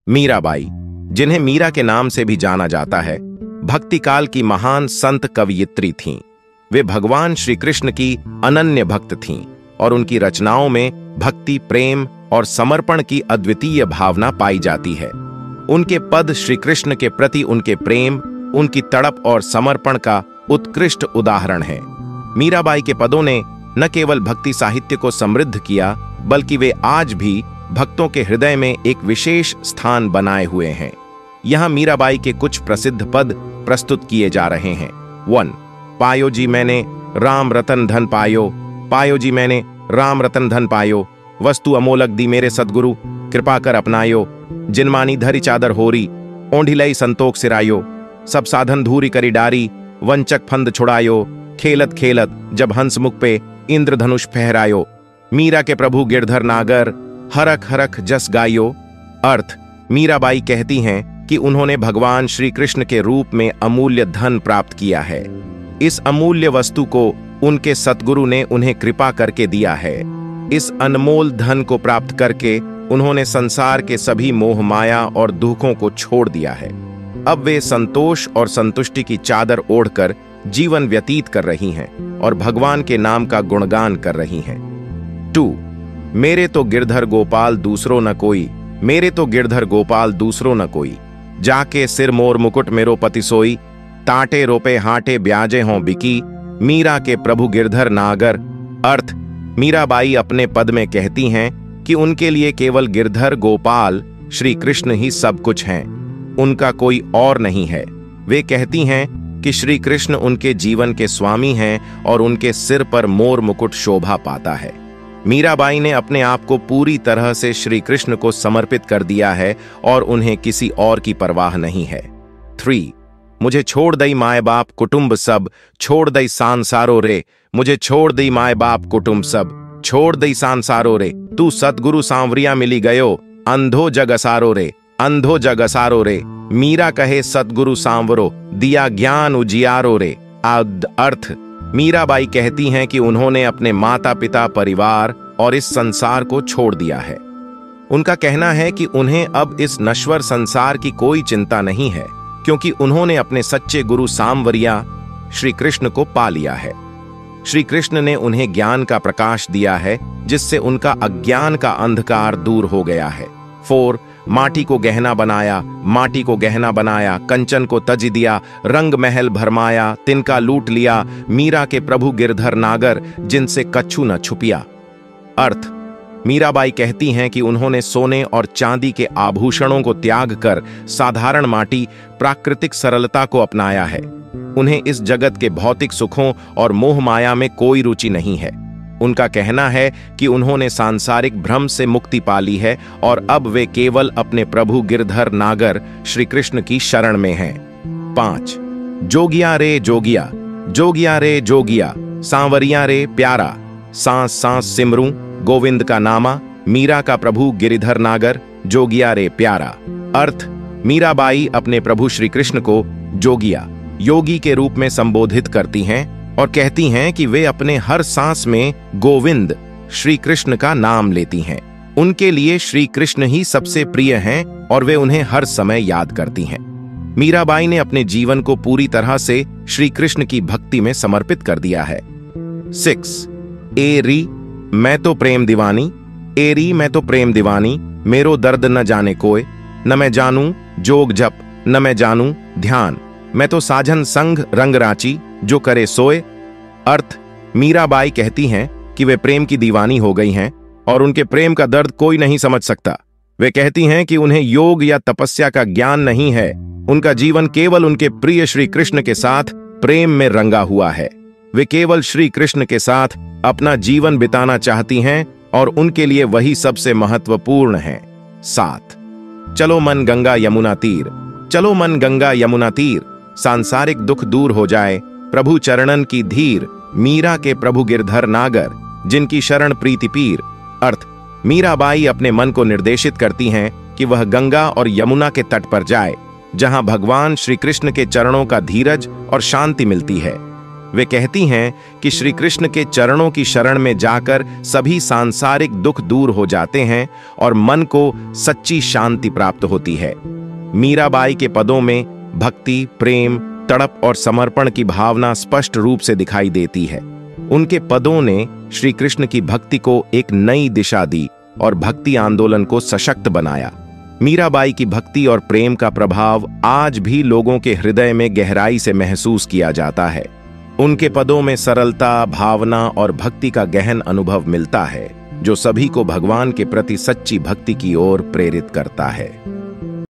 मीराबाई, जिन्हें मीरा के नाम से भी जाना जाता है, भक्ति काल की महान संत कवयित्री थीं। वे भगवान श्री कृष्ण की अनन्य भक्त थीं और उनकी रचनाओं में भक्ति, प्रेम और समर्पण की अद्वितीय भावना पाई जाती है। उनके पद श्री कृष्ण के प्रति उनके प्रेम, उनकी तड़प और समर्पण का उत्कृष्ट उदाहरण है। मीराबाई के पदों ने न केवल भक्ति साहित्य को समृद्ध किया, बल्कि वे आज भी भक्तों के हृदय में एक विशेष स्थान बनाए हुए हैं। यहां मीराबाई के कुछ प्रसिद्ध पद प्रस्तुत किए जा रहे हैं। 1. पायो जी मैंने राम रतन धन पायो, पायो जी मैंने राम रतन धन पायो, वस्तु अमोलक दी मेरे सद्गुरु, कृपा कर अपनायो, जिनमानी धरी चादर होरी, ओंढिलई संतोख सिरायो, सब साधन धूरी करी डारी, वंचक फंद छुड़ायो, खेलत खेलत जब हंस मुख पे इंद्रधनुष फहरायो, मीरा के प्रभु गिरधर नागर, हरख हरख जस गायो। अर्थ: मीराबाई कहती हैं कि उन्होंने भगवान श्री कृष्ण के रूप में अमूल्य धन प्राप्त किया है। इस अमूल्य वस्तु को उनके सतगुरु ने उन्हें कृपा करके दिया है। इस अनमोल धन को प्राप्त करके उन्होंने संसार के सभी मोह माया और दुखों को छोड़ दिया है। अब वे संतोष और संतुष्टि की चादर ओढ़कर जीवन व्यतीत कर रही हैं और भगवान के नाम का गुणगान कर रही हैं। 2. मेरे तो गिरधर गोपाल दूसरो न कोई, मेरे तो गिरधर गोपाल दूसरो न कोई, जाके सिर मोर मुकुट मेरो पति सोई, ताटे रोपे हाटे ब्याजे हों बिकी, मीरा के प्रभु गिरधर नागर। अर्थ: मीराबाई अपने पद में कहती हैं कि उनके लिए केवल गिरधर गोपाल श्री कृष्ण ही सब कुछ हैं, उनका कोई और नहीं है। वे कहती हैं कि श्री कृष्ण उनके जीवन के स्वामी हैं और उनके सिर पर मोर मुकुट शोभा पाता है। मीराबाई ने अपने आप को पूरी तरह से श्री कृष्ण को समर्पित कर दिया है और उन्हें किसी और की परवाह नहीं है। 3. मुझे छोड़ दई माए बाप कुटुंब सब, छोड़ दई सांसारो रे, मुझे छोड़ दई माए बाप कुटुंब सब, छोड़ दई सांसारो रे, तू सतगुरु सांवरिया मिली गयो, अंधो जग असारो रे, अंधो जग असारो रे, मीरा कहे सतगुरु सांवरो, दिया ज्ञान उजियारो रे। अर्थ: मीराबाई कहती हैं कि उन्होंने अपने माता पिता, परिवार और इस संसार को छोड़ दिया है। उनका कहना है कि उन्हें अब इस नश्वर संसार की कोई चिंता नहीं है, क्योंकि उन्होंने अपने सच्चे गुरु सांवरिया श्री कृष्ण को पा लिया है। श्री कृष्ण ने उन्हें ज्ञान का प्रकाश दिया है, जिससे उनका अज्ञान का अंधकार दूर हो गया है। 4. माटी को गहना बनाया, माटी को गहना बनाया, कंचन को तज दिया, रंग महल भरमाया, तिनका लूट लिया, मीरा के प्रभु गिरधर नागर, जिनसे कछु न छुपिया। अर्थ: मीराबाई कहती हैं कि उन्होंने सोने और चांदी के आभूषणों को त्याग कर साधारण माटी, प्राकृतिक सरलता को अपनाया है। उन्हें इस जगत के भौतिक सुखों और मोह माया में कोई रुचि नहीं है। उनका कहना है कि उन्होंने सांसारिक भ्रम से मुक्ति पा ली है और अब वे केवल अपने प्रभु गिरधर नागर श्री कृष्ण की शरण में हैं। 5. जोगिया रे जोगिया, जोगिया रे जोगिया, सांवरिया रे प्यारा, सांस सांस सिमरूं गोविंद का नामा, मीरा का प्रभु गिरिधर नागर, जोगिया रे प्यारा। अर्थ: मीराबाई अपने प्रभु श्री कृष्ण को जोगिया, योगी के रूप में संबोधित करती हैं और कहती हैं कि वे अपने हर सांस में गोविंद श्री कृष्ण का नाम लेती हैं। उनके लिए श्री कृष्ण ही सबसे प्रिय हैं और वे उन्हें हर समय याद करती हैं। मीराबाई ने अपने जीवन को पूरी तरह से श्री कृष्ण की भक्ति में समर्पित कर दिया है। 6. एरी मैं तो प्रेम दीवानी, एरी मैं तो प्रेम दीवानी, मेरो दर्द न जाने कोय, न मैं जानूं जोग जप, न मैं जानूं ध्यान, मैं तो साजन संग रंग रांची, जो करे सोए। अर्थ: मीराबाई कहती हैं कि वे प्रेम की दीवानी हो गई हैं और उनके प्रेम का दर्द कोई नहीं समझ सकता। वे कहती हैं कि उन्हें योग या तपस्या का ज्ञान नहीं है, उनका जीवन केवल उनके प्रिय श्री कृष्ण के साथ प्रेम में रंगा हुआ है। वे केवल श्री कृष्ण के साथ अपना जीवन बिताना चाहती हैं और उनके लिए वही सबसे महत्वपूर्ण है। 7. चलो मन गंगा यमुना तीर, चलो मन गंगा यमुना तीर, सांसारिक दुख दूर हो जाए, प्रभु चरणन की धीर, मीरा के प्रभु गिरधर नागर, जिनकी शरण प्रीति पीर। अर्थ: मीराबाई अपने मन को निर्देशित करती हैं कि वह गंगा और यमुना के तट पर जाए, जहां भगवान श्री कृष्ण के चरणों का धीरज और शांति मिलती है। वे कहती हैं कि श्री कृष्ण के चरणों की शरण में जाकर सभी सांसारिक दुख दूर हो जाते हैं और मन को सच्ची शांति प्राप्त होती है। मीराबाई के पदों में भक्ति, प्रेम, तड़प और समर्पण की भावना स्पष्ट रूप से दिखाई देती है। उनके पदों ने श्री कृष्ण की भक्ति को एक नई दिशा दी और भक्ति आंदोलन को सशक्त बनाया। मीराबाई की भक्ति और प्रेम का प्रभाव आज भी लोगों के हृदय में गहराई से महसूस किया जाता है। उनके पदों में सरलता, भावना और भक्ति का गहन अनुभव मिलता है, जो सभी को भगवान के प्रति सच्ची भक्ति की ओर प्रेरित करता है।